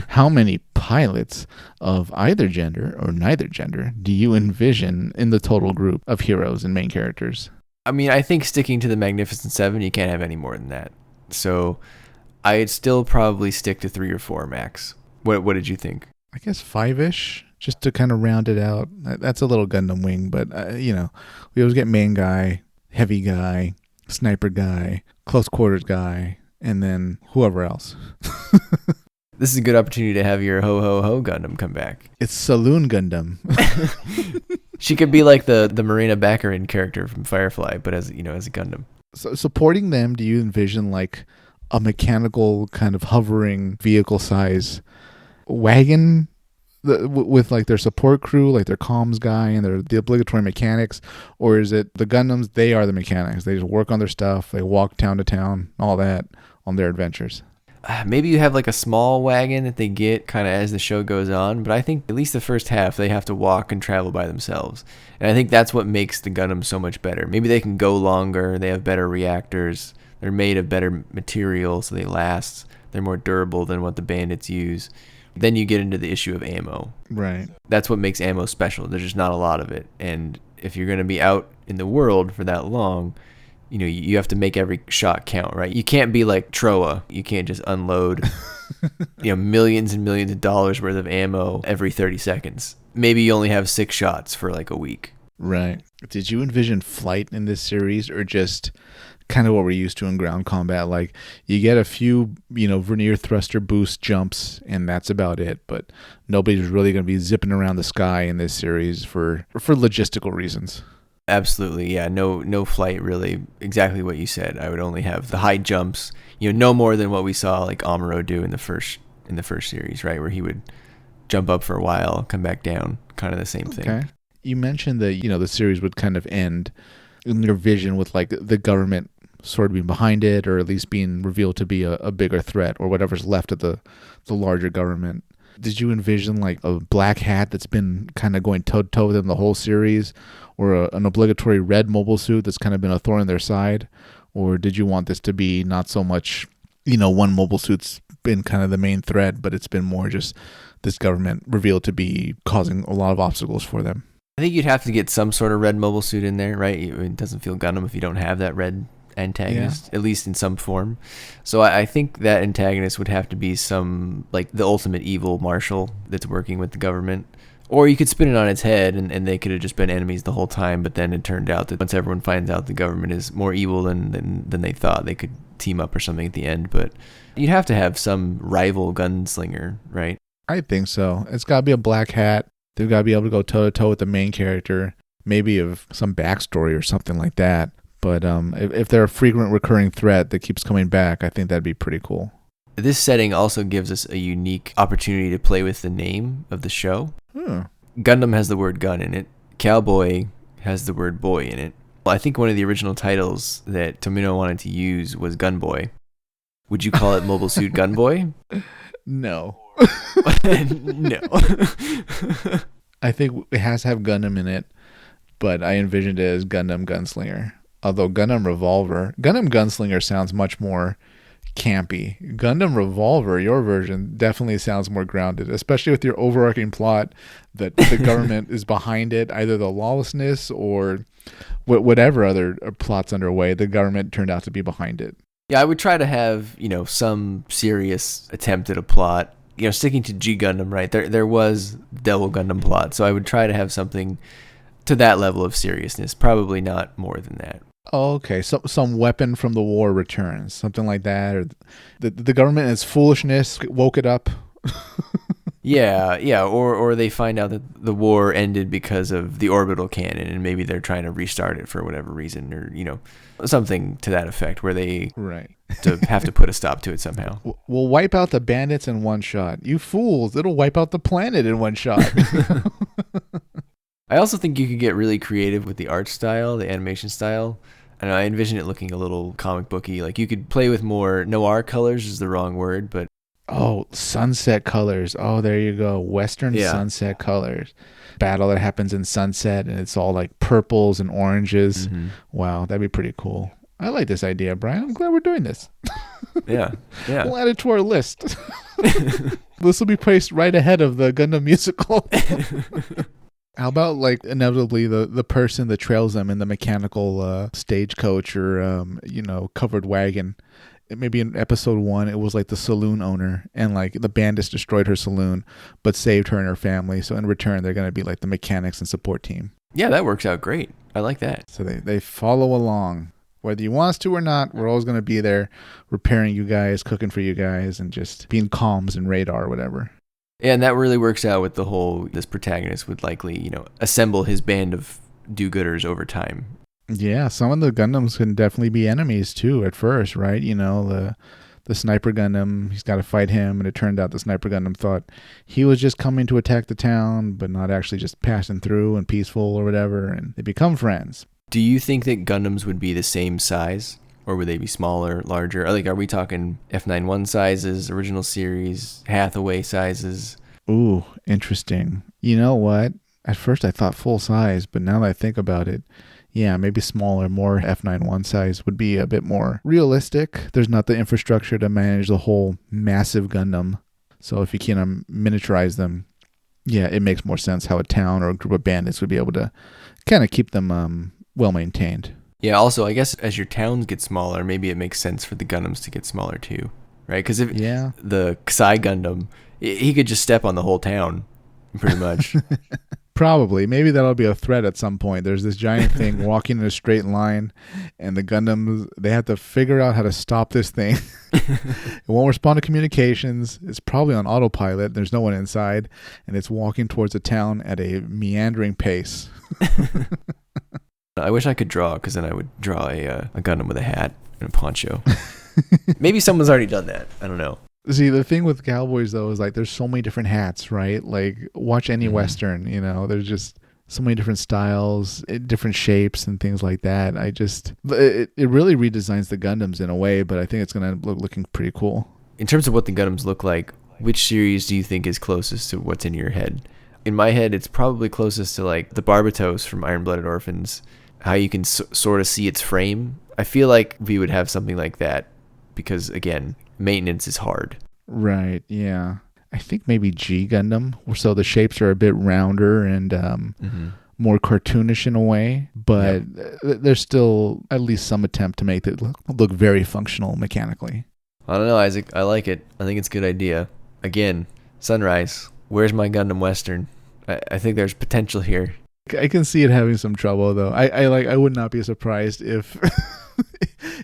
How many pilots of either gender or neither gender do you envision in the total group of heroes and main characters? I mean, I think sticking to the Magnificent Seven, you can't have any more than that. So I'd still probably stick to 3 or 4 max. What did you think? I guess 5-ish, just to kind of round it out. That's a little Gundam wing, but, we always get main guy, heavy guy, sniper guy, close quarters guy, and then whoever else. This is a good opportunity to have your Ho Gundam come back. It's Saloon Gundam. She could be like the Marina Baccarin character from Firefly, but as a Gundam. So supporting them, do you envision like a mechanical kind of hovering vehicle size wagon with like their support crew, like their comms guy and the obligatory mechanics? Or is it the Gundams, they are the mechanics? They just work on their stuff, they walk town to town, all that on their adventures. Maybe you have like a small wagon that they get kind of as the show goes on, but I think at least the first half they have to walk and travel by themselves. And I think that's what makes the Gundam so much better. Maybe they can go longer, they have better reactors, they're made of better material so they last, they're more durable than what the bandits use. Then you get into the issue of ammo. Right. That's what makes ammo special. There's just not a lot of it. And if you're going to be out in the world for that long, you have to make every shot count, right? You can't be like Troa. You can't just unload, millions and millions of dollars worth of ammo every 30 seconds. Maybe you only have 6 shots for like a week. Right. Did you envision flight in this series, or just kind of what we're used to in ground combat? Like, you get a few, vernier thruster boost jumps, and that's about it. But nobody's really going to be zipping around the sky in this series for logistical reasons. Absolutely, yeah. No flight, really. Exactly what you said. I would only have the high jumps. No more than what we saw like Amuro do in the first series, right, where he would jump up for a while, come back down, kind of the same thing. Okay. You mentioned that the series would kind of end in your vision with like the government sort of being behind it, or at least being revealed to be a bigger threat, or whatever's left of the larger government. Did you envision like a black hat that's been kind of going toe to toe with them the whole series, or an obligatory red mobile suit that's kind of been a thorn in their side? Or did you want this to be not so much, one mobile suit's been kind of the main threat, but it's been more just this government revealed to be causing a lot of obstacles for them? I think you'd have to get some sort of red mobile suit in there, right? It doesn't feel Gundam if you don't have that red antagonist, at least in some form. So I think that antagonist would have to be some, like, the ultimate evil marshal that's working with the government. Or you could spin it on its head, and they could have just been enemies the whole time, but then it turned out that once everyone finds out the government is more evil than they thought, they could team up or something at the end. But you'd have to have some rival gunslinger, right? I think so. It's got to be a black hat. They've got to be able to go toe-to-toe with the main character, maybe of some backstory or something like that. But if they're a frequent recurring threat that keeps coming back, I think that'd be pretty cool. This setting also gives us a unique opportunity to play with the name of the show. Gundam has the word gun in it. Cowboy has the word boy in it. Well, I think one of the original titles that Tomino wanted to use was Gunboy. Would you call it Mobile Suit Gunboy? No. No. I think it has to have Gundam in it, but I envisioned it as Gundam Gunslinger. Although Gundam Gunslinger sounds much more campy. Gundam Revolver, your version, definitely sounds more grounded, especially with your overarching plot that the government is behind it, either the lawlessness or whatever other plots underway, the government turned out to be behind it. Yeah, I would try to have, some serious attempt at a plot. Sticking to G Gundam, right? There was Devil Gundam plot, so I would try to have something to that level of seriousness, probably not more than that. Oh, okay. So some weapon from the war returns, something like that, or the government in its foolishness woke it up. Yeah, or they find out that the war ended because of the orbital cannon, and maybe they're trying to restart it for whatever reason, or something to that effect, where they have to put a stop to it somehow. We'll wipe out the bandits in one shot. You fools! It'll wipe out the planet in one shot. I also think you could get really creative with the art style, the animation style. I envision it looking a little comic booky. Like, you could play with more noir colors is the wrong word, but sunset colors. Oh, there you go. Western sunset colors. Battle that happens in sunset, and it's all like purples and oranges. Mm-hmm. Wow, that'd be pretty cool. I like this idea, Brian. I'm glad we're doing this. Yeah. We'll add it to our list. This will be placed right ahead of the Gundam musical. How about, like, inevitably the person that trails them in the mechanical stagecoach or, covered wagon? Maybe in episode 1, it was like the saloon owner, and like the bandits destroyed her saloon, but saved her and her family. So in return, they're going to be like the mechanics and support team. Yeah, that works out great. I like that. So they follow along. Whether you want us to or not, we're always going to be there repairing you guys, cooking for you guys, and just being comms and radar or whatever. Yeah, and that really works out with this protagonist would likely, assemble his band of do-gooders over time. Yeah, some of the Gundams can definitely be enemies too at first, right? The Sniper Gundam, he's got to fight him, and it turned out the Sniper Gundam thought he was just coming to attack the town, but not actually just passing through and peaceful or whatever, and they become friends. Do you think that Gundams would be the same size? Or would they be smaller, larger? Like, are we talking F91 sizes, original series, Hathaway sizes? Ooh, interesting. You know what? At first I thought full size, but now that I think about it, yeah, maybe smaller, more F91 size would be a bit more realistic. There's not the infrastructure to manage the whole massive Gundam. So if you can miniaturize them, yeah, it makes more sense how a town or a group of bandits would be able to kind of keep them well maintained. Yeah, also, I guess as your towns get smaller, maybe it makes sense for the Gundams to get smaller too, right? Because if the Ksai Gundam, he could just step on the whole town, pretty much. Probably. Maybe that'll be a threat at some point. There's this giant thing walking in a straight line, and the Gundams, they have to figure out how to stop this thing. It won't respond to communications. It's probably on autopilot. There's no one inside, and it's walking towards a town at a meandering pace. I wish I could draw, because then I would draw a Gundam with a hat and a poncho. Maybe someone's already done that. I don't know. See, the thing with cowboys, though, is like there's so many different hats, right? Like, watch any Western, there's just so many different styles, different shapes, and things like that. It really redesigns the Gundams in a way, but I think it's going to look looking pretty cool. In terms of what the Gundams look like, which series do you think is closest to what's in your head? In my head, it's probably closest to like the Barbatos from Iron-Blooded Orphans, how you can sort of see its frame. I feel like we would have something like that because, again, maintenance is hard. Right, yeah. I think maybe G Gundam, so the shapes are a bit rounder and more cartoonish in a way, but there's still at least some attempt to make it look very functional mechanically. I don't know, Isaac. I like it. I think it's a good idea. Again, Sunrise, where's my Gundam Western? I think there's potential here. I can see it having some trouble, though. I would not be surprised if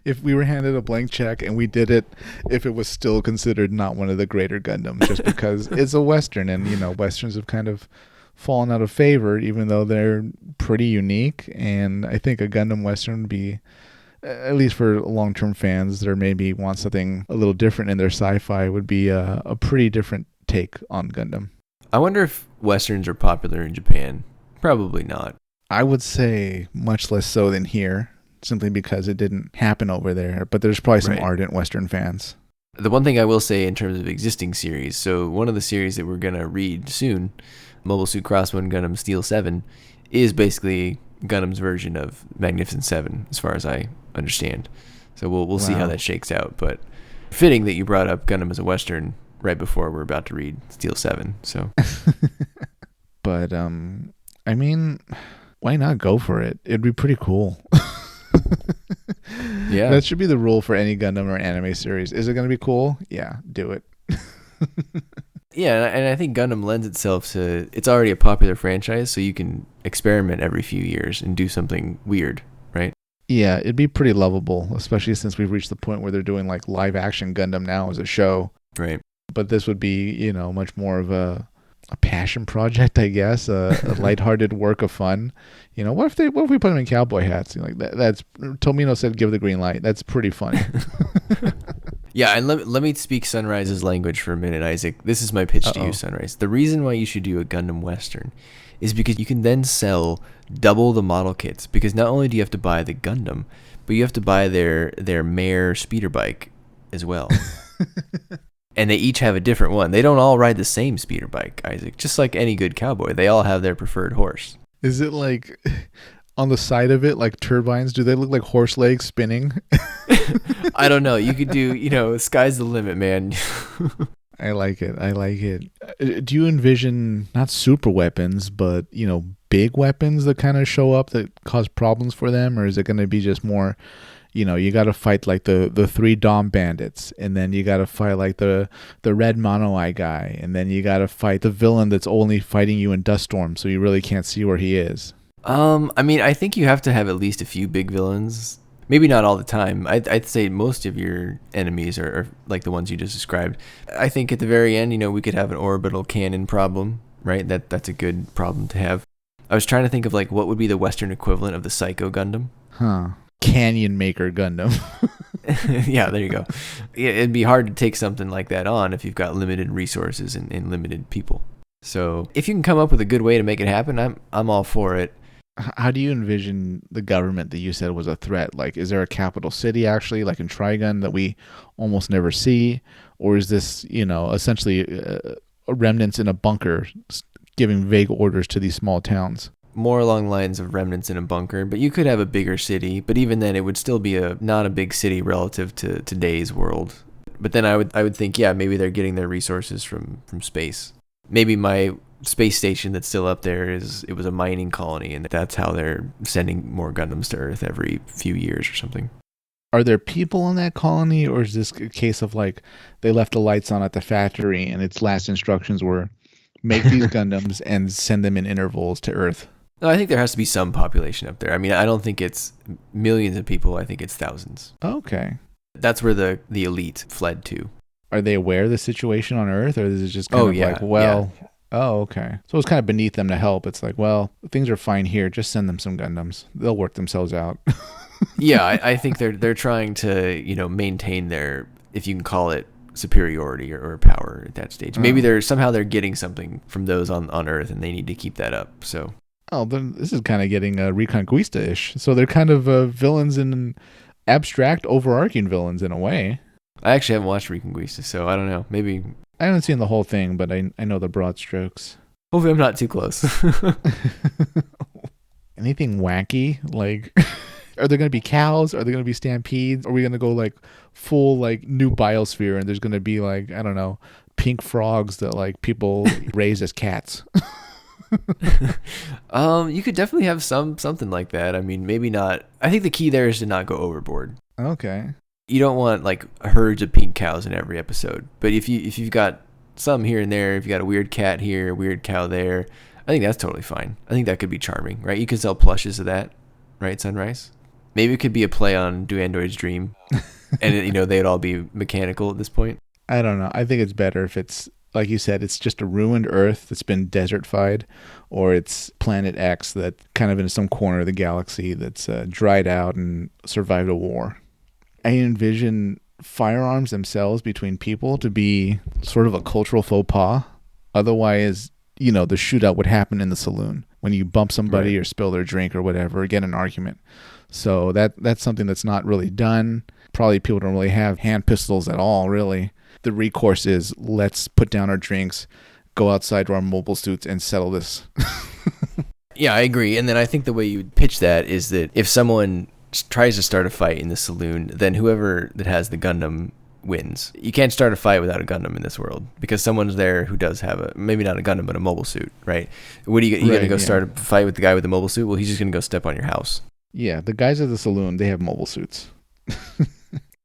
if we were handed a blank check and we did it, if it was still considered not one of the greater Gundams, just because it's a Western, and Westerns have kind of fallen out of favor, even though they're pretty unique. And I think a Gundam Western would be, at least for long-term fans that maybe want something a little different in their sci-fi, would be a pretty different take on Gundam. I wonder if Westerns are popular in Japan. Probably not. I would say much less so than here, simply because it didn't happen over there. But there's probably some ardent Western fans. The one thing I will say in terms of existing series, so one of the series that we're going to read soon, Mobile Suit Crosswind Gundam Steel 7, is basically Gundam's version of Magnificent 7, as far as I understand. So we'll see how that shakes out. But fitting that you brought up Gundam as a Western right before we're about to read Steel 7. So, but I mean, why not go for it? It'd be pretty cool. Yeah, that should be the rule for any Gundam or anime series. Is it going to be cool? Yeah, do it. Yeah, and I think Gundam lends itself to, it's already a popular franchise, so you can experiment every few years and do something weird, right? Yeah, it'd be pretty lovable, especially since we've reached the point where they're doing like live action Gundam now as a show. Right. But this would be, much more of a passion project, I guess, a lighthearted work of fun. What if we put them in cowboy hats? That's Tomino said, give the green light. That's pretty funny. Yeah, and let me speak Sunrise's language for a minute, Isaac. This is my pitch to you, Sunrise. The reason why you should do a Gundam Western is because you can then sell double the model kits. Because not only do you have to buy the Gundam, but you have to buy their M.A.R.E.s speeder bike as well. And they each have a different one. They don't all ride the same speeder bike, Isaac. Just like any good cowboy, they all have their preferred horse. Is it like on the side of it, like turbines? Do they look like horse legs spinning? I don't know. You could do, sky's the limit, man. I like it. Do you envision not super weapons, but, big weapons that kind of show up that cause problems for them? Or is it going to be just more, you got to fight like the three Dom bandits, and then you got to fight like the red mono eye guy, and then you got to fight the villain that's only fighting you in dust storm, so you really can't see where he is? I mean, I think you have to have at least a few big villains. Maybe not all the time. I'd say most of your enemies are like the ones you just described. I think at the very end, we could have an orbital cannon problem, right? That's a good problem to have. I was trying to think of like what would be the Western equivalent of the Psycho Gundam. Canyon Maker Gundam. Yeah, there you go. Yeah, it'd be hard to take something like that on if you've got limited resources and limited people. So if you can come up with a good way to make it happen, I'm all for it. How do you envision the government that you said was a threat? Like, is there a capital city actually, like in Trigun, that we almost never see? Or is this, essentially remnants in a bunker giving vague orders to these small towns? More along the lines of remnants in a bunker, but you could have a bigger city. But even then, it would still be not a big city relative to today's world. But then I would think, yeah, maybe they're getting their resources from space. Maybe my space station that's still up there it was a mining colony, and that's how they're sending more Gundams to Earth every few years or something. Are there people in that colony, or is this a case of like they left the lights on at the factory and its last instructions were make these Gundams and send them in intervals to Earth. No, I think there has to be some population up there. I mean, I don't think it's millions of people. I think it's thousands. Okay. That's where the elite fled to. Are they aware of the situation on Earth, or is it just kind of like, well, oh, okay. So it's kind of beneath them to help. It's like, well, things are fine here. Just send them some Gundams. They'll work themselves out. Yeah, I think they're trying to, maintain their, if you can call it, superiority or power at that stage. Maybe they're getting something from those on Earth, and they need to keep that up. So. Oh, then this is kind of getting Reconquista-ish. So they're kind of villains and abstract, overarching villains in a way. I actually haven't watched Reconquista, so I don't know. Maybe I haven't seen the whole thing, but I know the broad strokes. Hopefully I'm not too close. Anything wacky? Like, are there going to be cows? Are there going to be stampedes? Are we going to go like full like new biosphere and there's going to be like, I don't know, pink frogs that like people raise as cats? You could definitely have something like that. I mean, maybe not. I think the key there is to not go overboard. Okay. You don't want like herds of pink cows in every episode. But if you've got some here and there, if you got a weird cat here, a weird cow there, I think that's totally fine. I think that could be charming, right? You could sell plushes of that, right, Sunrise? Maybe it could be a play on Do Androids Dream, and they'd all be mechanical at this point. I don't know. I think it's better if it's, like you said, it's just a ruined Earth that's been desertified, or it's Planet X that kind of in some corner of the galaxy that's dried out and survived a war. I envision firearms themselves between people to be sort of a cultural faux pas. Otherwise, the shootout would happen in the saloon when you bump somebody or spill their drink or whatever, or get an argument. So that's something that's not really done. Probably people don't really have hand pistols at all, really. The recourse is, let's put down our drinks, go outside to our mobile suits and settle this. Yeah, I agree. And then I think the way you would pitch that is that if someone tries to start a fight in the saloon, then whoever that has the Gundam wins. You can't start a fight without a Gundam in this world because someone's there who does have maybe not a Gundam, but a mobile suit, right? What are you going to go start a fight with the guy with the mobile suit? Well, he's just going to go step on your house. Yeah, the guys at the saloon, they have mobile suits.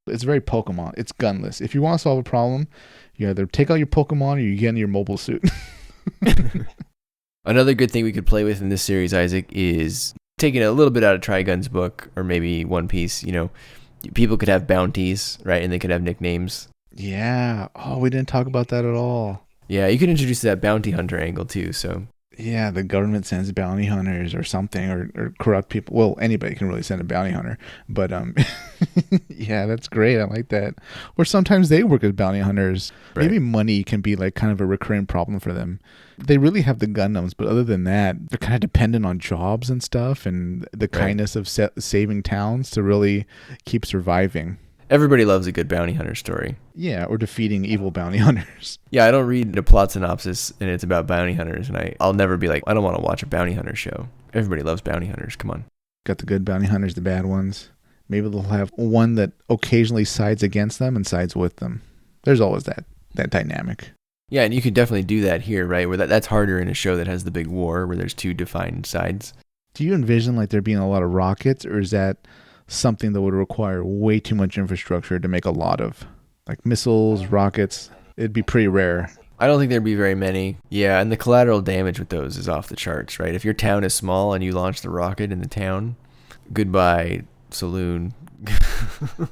It's very Pokemon. It's gunless. If you want to solve a problem, you either take out your Pokemon or you get in your mobile suit. Another good thing we could play with in this series, Isaac, is taking a little bit out of Trigun's book or maybe One Piece. People could have bounties, right? And they could have nicknames. Yeah. Oh, we didn't talk about that at all. Yeah, you could introduce that bounty hunter angle too, so... Yeah, the government sends bounty hunters or something, or corrupt people. Well, anybody can really send a bounty hunter, but yeah, that's great. I like that. Or sometimes they work as bounty hunters. Right. Maybe money can be like kind of a recurring problem for them. They really have the Gundams, but other than that, they're kind of dependent on jobs and stuff and the kindness of saving towns to really keep surviving. Everybody loves a good bounty hunter story. Yeah, or defeating evil bounty hunters. Yeah, I don't read the plot synopsis and it's about bounty hunters, and I'll never be like, I don't want to watch a bounty hunter show. Everybody loves bounty hunters. Come on. Got the good bounty hunters, the bad ones. Maybe they'll have one that occasionally sides against them and sides with them. There's always that dynamic. Yeah, and you could definitely do that here, right? Where that's harder in a show that has the big war where there's two defined sides. Do you envision like there being a lot of rockets, or is that something that would require way too much infrastructure to make a lot of? Like missiles, rockets, it'd be pretty rare. I don't think there'd be very many. Yeah, and the collateral damage with those is off the charts, right? If your town is small and you launch the rocket in the town, goodbye, saloon.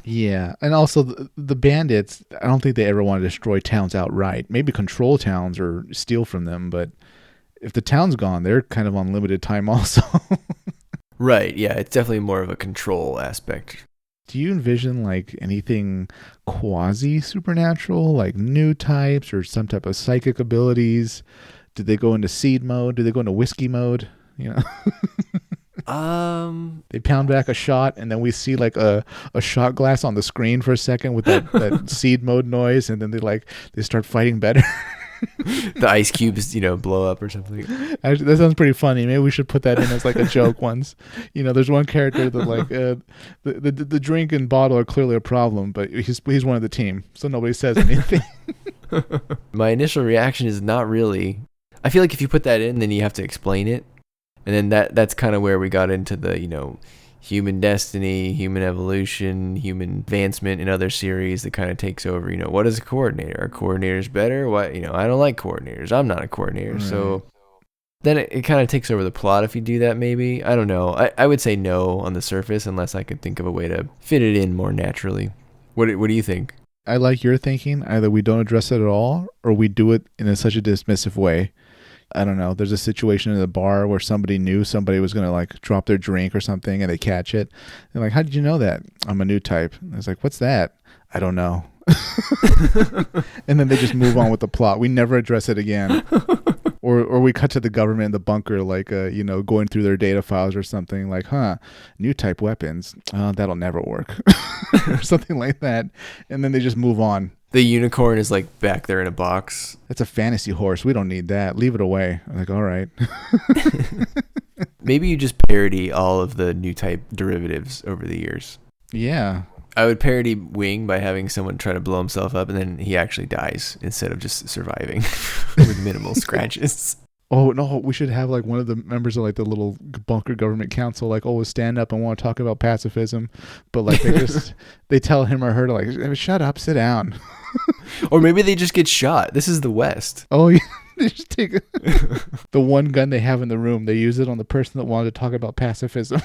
Yeah, and also the bandits, I don't think they ever want to destroy towns outright. Maybe control towns or steal from them, but if the town's gone, they're kind of on limited time also. Right, yeah, it's definitely more of a control aspect. Do you envision like anything quasi-supernatural, like new types or some type of psychic abilities? Did they go into seed mode? Did they go into whiskey mode? They pound back a shot, and then we see like a shot glass on the screen for a second with that seed mode noise, and then they start fighting better. The ice cubes, blow up or something. Actually, that sounds pretty funny. Maybe we should put that in as like a joke once. There's one character that like the drink and bottle are clearly a problem, but he's one of the team, so nobody says anything. My initial reaction is not really. I feel like if you put that in, then you have to explain it, and then that's kind of where we got into the human destiny, human evolution, human advancement in other series that kind of takes over. What is a coordinator? Are coordinators better? What, I don't like coordinators. I'm not a coordinator. Right. So then it kind of takes over the plot if you do that, maybe. I don't know. I would say no on the surface unless I could think of a way to fit it in more naturally. What do you think? I like your thinking. Either we don't address it at all or we do it in such a dismissive way. I don't know. There's a situation in the bar where somebody knew somebody was going to like drop their drink or something and they catch it. They're like, how did you know that? I'm a new type. I was like, what's that? I don't know. And then they just move on with the plot. We never address it again. Or we cut to the government in the bunker, like, going through their data files or something like, new type weapons. That'll never work. Or something like that. And then they just move on. The unicorn is like back there in a box. That's a fantasy horse. We don't need that. Leave it away. I'm like, all right. Maybe you just parody all of the new type derivatives over the years. Yeah. I would parody Wing by having someone try to blow himself up and then he actually dies instead of just surviving with minimal scratches. Oh, no, we should have like one of the members of like the little bunker government council like always stand up and want to talk about pacifism. But like they tell him or her to like, shut up, sit down. Or maybe they just get shot. This is the West. Oh, yeah. They just take the one gun they have in the room. They use it on the person that wanted to talk about pacifism.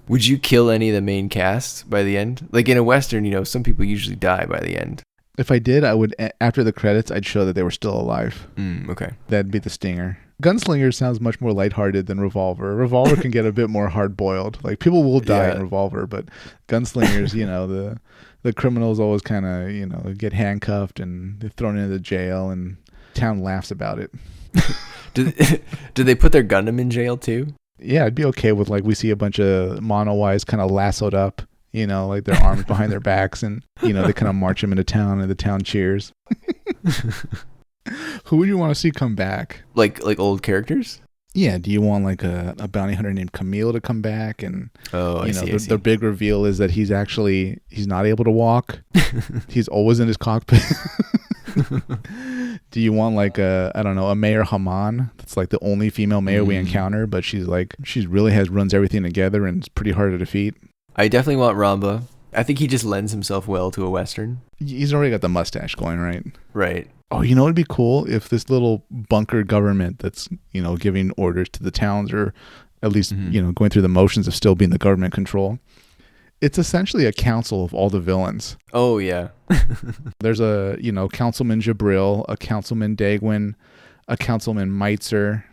Would you kill any of the main cast by the end? Like in a Western, some people usually die by the end. If I did, I would, after the credits, I'd show that they were still alive. Okay. That'd be the stinger. Gunslinger sounds much more lighthearted than Revolver. Revolver can get a bit more hard-boiled. Like, people will die in Revolver, but Gunslingers, the criminals always kind of, get handcuffed and they're thrown into jail and town laughs about it. Do they put their Gundam in jail too? Yeah, I'd be okay with like we see a bunch of mono-wise kind of lassoed up, like their arms behind their backs and, they kind of march them into town and the town cheers. Who would you want to see come back? Like old characters? Yeah, do you want like a bounty hunter named Camille to come back? And I see. The big reveal is that he's not able to walk. He's always in his cockpit. Do you want like a Mayor Haman? That's like the only female mayor we encounter, but she really runs everything together and it's pretty hard to defeat. I definitely want Ramba. I think he just lends himself well to a Western. He's already got the mustache going, right? Right. Oh, it'd be cool if this little bunker government that's, giving orders to the towns or at least, going through the motions of still being the government control. It's essentially a council of all the villains. Oh, yeah. There's a, Councilman Jabril, a Councilman Dagwin, a Councilman Meitzer.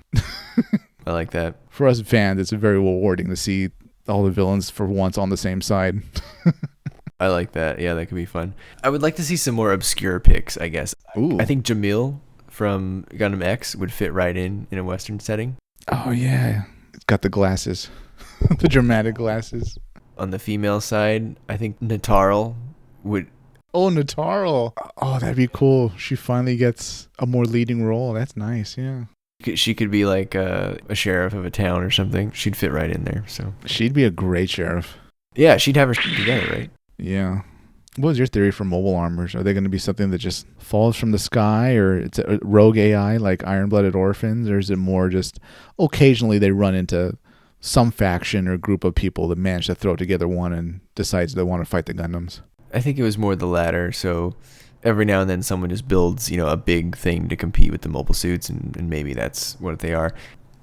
I like that. For us fans, it's very rewarding to see all the villains for once on the same side. I like that. Yeah, that could be fun. I would like to see some more obscure picks, I guess. Ooh. I think Jamil from Gundam X would fit right in a Western setting. Oh, yeah. It's got the glasses. The dramatic glasses. On the female side, I think Natarl would... Oh, Natarl. Oh, that'd be cool. She finally gets a more leading role. That's nice, yeah. She could be like a sheriff of a town or something. She'd fit right in there. So she'd be a great sheriff. Yeah, she'd have her together, right? Yeah. What was your theory for mobile armors? Are they going to be something that just falls from the sky, or it's a rogue AI like Iron-Blooded Orphans, or is it more just occasionally they run into some faction or group of people that manage to throw together one and decides they want to fight the Gundams? I think it was more the latter. So every now and then someone just builds, a big thing to compete with the mobile suits, and maybe that's what they are.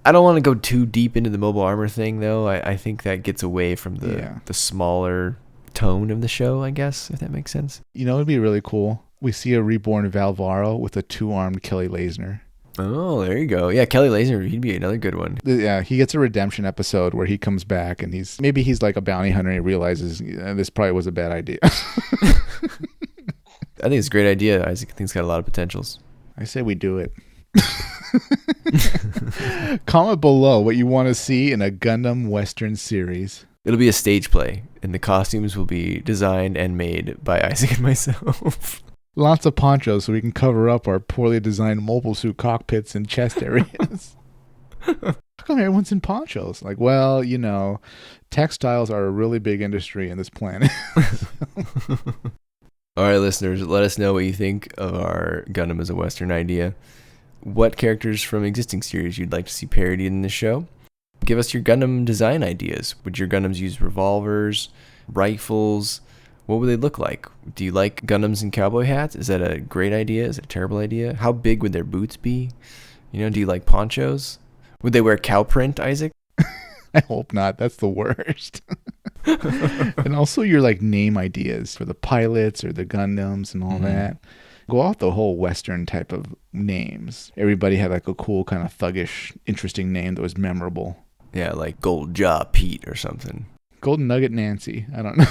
I don't want to go too deep into the mobile armor thing, though. I think that gets away from the smaller tone of the show, I guess, if that makes sense. It'd be really cool. We see a reborn Valvaro with a two-armed Kelly Lasner. Oh, there you go. Yeah, Kelly Lasner, he'd be another good one. Yeah, he gets a redemption episode where he comes back and he's like a bounty hunter and he realizes this probably was a bad idea. I think it's a great idea. Isaac thinks it's got a lot of potentials. I say we do it. Comment below what you want to see in a Gundam Western series. It'll be a stage play, and the costumes will be designed and made by Isaac and myself. Lots of ponchos so we can cover up our poorly designed mobile suit cockpits and chest areas. How come everyone's in ponchos? Like, well, textiles are a really big industry in this planet. All right, listeners, let us know what you think of our Gundam as a Western idea. What characters from existing series you'd like to see parodied in the show? Give us your Gundam design ideas. Would your Gundams use revolvers, rifles? What would they look like? Do you like Gundams in cowboy hats? Is that a great idea? Is it a terrible idea? How big would their boots be? Do you like ponchos? Would they wear cow print, Isaac? I hope not. That's the worst. And also your like name ideas for the pilots or the Gundams and all that. Go off the whole Western type of names. Everybody had like a cool kind of thuggish, interesting name that was memorable. Yeah, like Gold Jaw Pete or something. Golden Nugget Nancy. I don't know.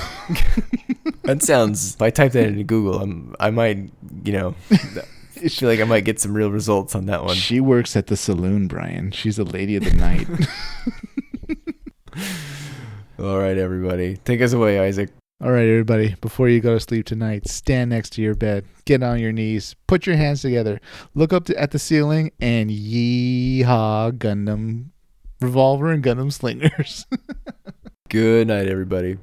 That sounds, if I type that into Google, I might, I feel like I might get some real results on that one. She works at the saloon, Brian. She's a lady of the night. All right, everybody. Take us away, Isaac. All right, everybody. Before you go to sleep tonight, stand next to your bed. Get on your knees. Put your hands together. Look up at the ceiling and yeehaw Gundam revolver and Gundam slingers. Good night, everybody.